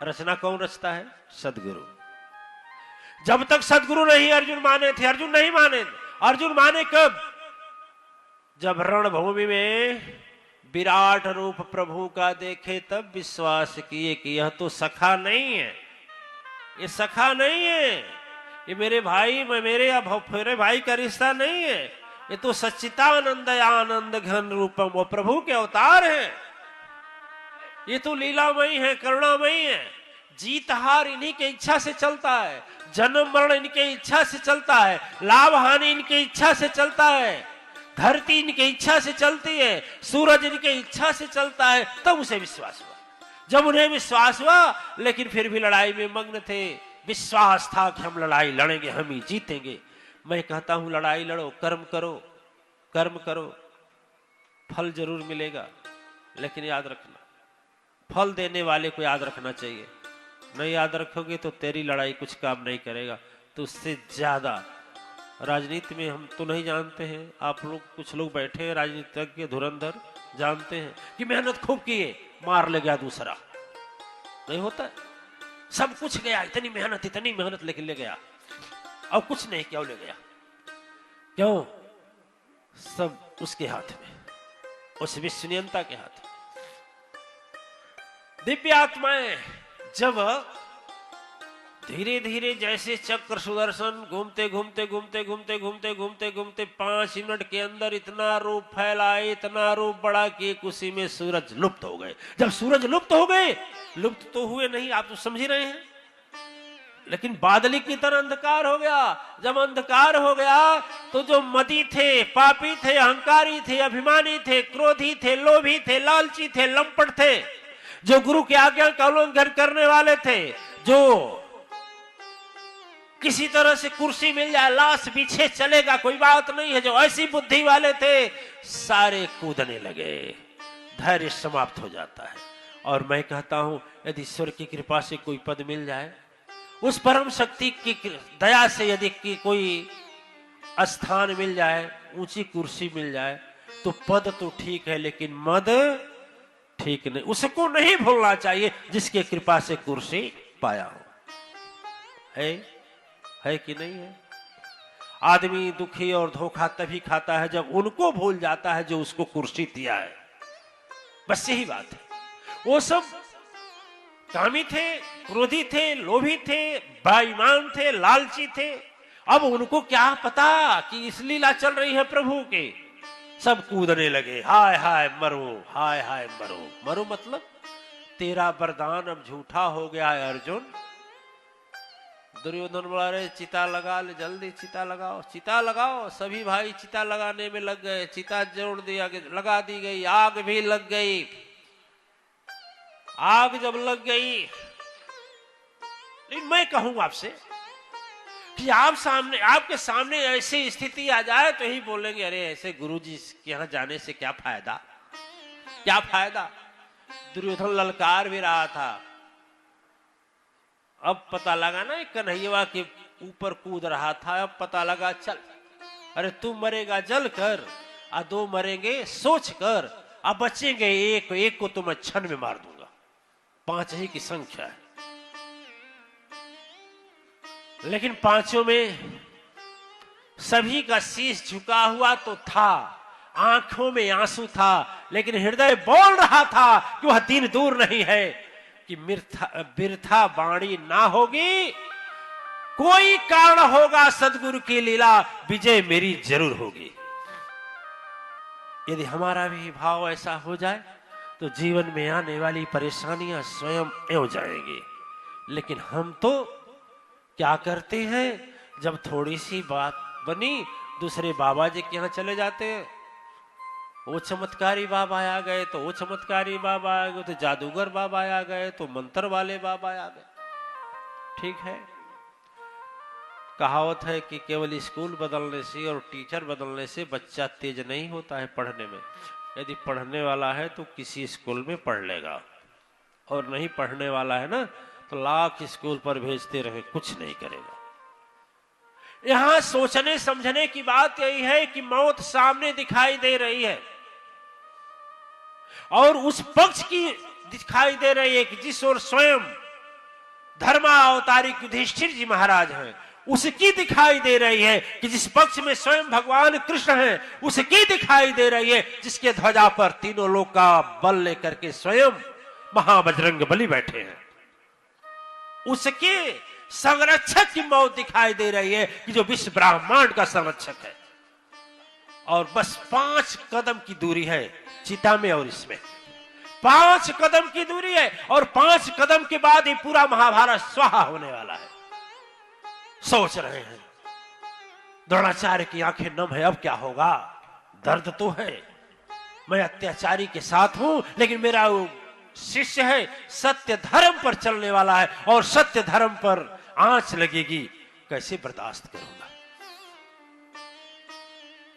रचना कौन रचता है? सदगुरु। जब तक सदगुरु नहीं अर्जुन माने थे, अर्जुन नहीं माने। अर्जुन माने कब? जब रणभूमि में विराट रूप प्रभु का देखे तब विश्वास किए कि यह तो सखा नहीं है, ये सखा नहीं है, ये मेरे भाई मेरे भाई का रिश्ता नहीं है, ये तो सच्चिदानंद आनंद घन रूपम, वो प्रभु के अवतार हैं, ये तो लीलामयी है, करुणामयी है। जीत हार इन्हीं के इच्छा से चलता है, जन्म मरण इनके इच्छा से चलता है, लाभ हानि इनके इच्छा से चलता है, धरती इनके इच्छा से चलती है, सूरज इनके इच्छा से चलता है। तब उसे विश्वास हुआ। जब उन्हें विश्वास हुआ, लेकिन फिर भी लड़ाई में मग्न थे। विश्वास था कि हम लड़ाई लड़ेंगे, हम ही जीतेंगे। मैं कहता हूं लड़ाई लड़ो, कर्म करो, कर्म करो, फल जरूर मिलेगा, लेकिन याद रखना फल देने वाले को याद रखना चाहिए। नहीं याद रखोगे तो तेरी लड़ाई कुछ काम नहीं करेगा। तो उससे ज्यादा राजनीति में हम तो नहीं जानते हैं, आप लोग कुछ लोग बैठे हैं राजनीतिज्ञ धुरंधर, जानते हैं कि मेहनत खूब किए, मार ले गया दूसरा। नहीं होता, सब कुछ गया, इतनी मेहनत लेके ले गया, और कुछ नहीं क्यों ले गया? क्यों? सब उसके हाथ में, उस विश्वनियंता के हाथ में। दिव्य आत्माएं जब धीरे धीरे जैसे चक्र सुदर्शन घूमते घूमते घूमते घूमते घूमते घूमते घूमते 5 मिनट के अंदर इतना रूप फैलाए, इतना रूप बड़ा कि उसी में सूरज लुप्त हो गए। जब सूरज लुप्त हो गए, लुप्त तो हुए नहीं, आप तो समझ ही रहे हैं, लेकिन बादली की तरह अंधकार हो गया। जब अंधकार हो गया तो जो मदी थे, पापी थे, अहंकारी थे, अभिमानी थे, क्रोधी थे, लोभी थे, लालची थे, लंपट थे, जो गुरु की आज्ञा का उल्लंघन करने वाले थे, जो किसी तरह से कुर्सी मिल जाए, लाश पीछे चलेगा, कोई बात नहीं है, जो ऐसी बुद्धि वाले थे, सारे कूदने लगे। धैर्य समाप्त हो जाता है। और मैं कहता हूं यदि ईश्वर की कृपा से कोई पद मिल जाए, उस परम शक्ति की दया से यदि कोई स्थान मिल जाए, ऊंची कुर्सी मिल जाए, तो पद तो ठीक है, लेकिन मद ठीक नहीं। उसको नहीं भूलना चाहिए जिसके कृपा से कुर्सी पाया हो। है कि नहीं है? आदमी दुखी और धोखा तभी खाता है जब उनको भूल जाता है जो उसको कुर्सी दिया है। बस यही बात है। वो सब कामी थे, क्रोधी थे, लोभी थे, बेईमान थे, लालची थे। अब उनको क्या पता कि इस लीला चल रही है प्रभु के। सब कूदने लगे, हाय हाय मरो, हाय हाय मरो। मरो मतलब तेरा वरदान अब झूठा हो गया है अर्जुन। दुर्योधन बोला, रे चिता लगा ले, जल्दी चिता लगाओ, चिता लगाओ। सभी भाई चिता लगाने में लग गए। चिता जोड़ दिया, लगा दी गई, आग भी लग गई। आग जब लग गई, लेकिन मैं कहूं आपसे कि आपके सामने ऐसी स्थिति आ जाए तो ही बोलेंगे, अरे ऐसे गुरुजी के यहां जाने से क्या फायदा, क्या फायदा। दुर्योधन ललकार भी रहा था। अब पता लगा ना, कन्हैया के ऊपर कूद रहा था, अब पता लगा, चल अरे तू मरेगा जल कर, और 2 मरेंगे सोच कर, अब बचेंगे एक को तो मैं क्षण में मार दूंगा। 5 ही की संख्या है, लेकिन 5 में सभी का शीश झुका हुआ तो था, आंखों में आंसू था, लेकिन हृदय बोल रहा था कि वह दिन दूर नहीं है कि बिरथा बाणी ना होगी, कोई कारण होगा सदगुरु की लीला, विजय मेरी जरूर होगी। यदि हमारा भी भाव ऐसा हो जाए तो जीवन में आने वाली परेशानियां स्वयं हो जाएंगी। लेकिन हम तो क्या करते हैं, जब थोड़ी सी बात बनी दूसरे बाबा जी के यहां चले जाते हैं। वो चमत्कारी बाबा आ गए तो वो चमत्कारी बाबा आ गए, तो जादूगर बाबा आ गए, तो मंत्र वाले बाबा आ गए। ठीक है, कहावत है कि केवल स्कूल बदलने से और टीचर बदलने से बच्चा तेज नहीं होता है पढ़ने में। यदि पढ़ने वाला है तो किसी स्कूल में पढ़ लेगा, और नहीं पढ़ने वाला है ना तो लाख स्कूल पर भेजते रहे, कुछ नहीं करेगा। यहां सोचने समझने की बात यही है कि मौत सामने दिखाई दे रही है, और उस पक्ष की दिखाई दे रही है कि जिस ओर स्वयं धर्मावतारी युधिष्ठिर जी महाराज हैं, उसकी दिखाई दे रही है कि जिस पक्ष में स्वयं भगवान कृष्ण हैं, उसकी दिखाई दे रही है जिसके ध्वजा पर तीनों लोग का बल लेकर के स्वयं महाबजरंग बली बैठे हैं। उसके संरक्षक की मौत दिखाई दे रही है कि जो विश्व ब्रह्मांड का संरक्षक है। और बस 5 कदम की दूरी है चिता में और इसमें, 5 कदम की दूरी है, और 5 कदम के बाद ही पूरा महाभारत स्वाहा होने वाला है। सोच रहे हैं द्रोणाचार्य की आंखें नम है, अब क्या होगा? दर्द तो है, मैं अत्याचारी के साथ हूं, लेकिन मेरा शिष्य है, सत्य धर्म पर चलने वाला है, और सत्य धर्म पर आंच लगेगी, कैसे बर्दाश्त करूंगा?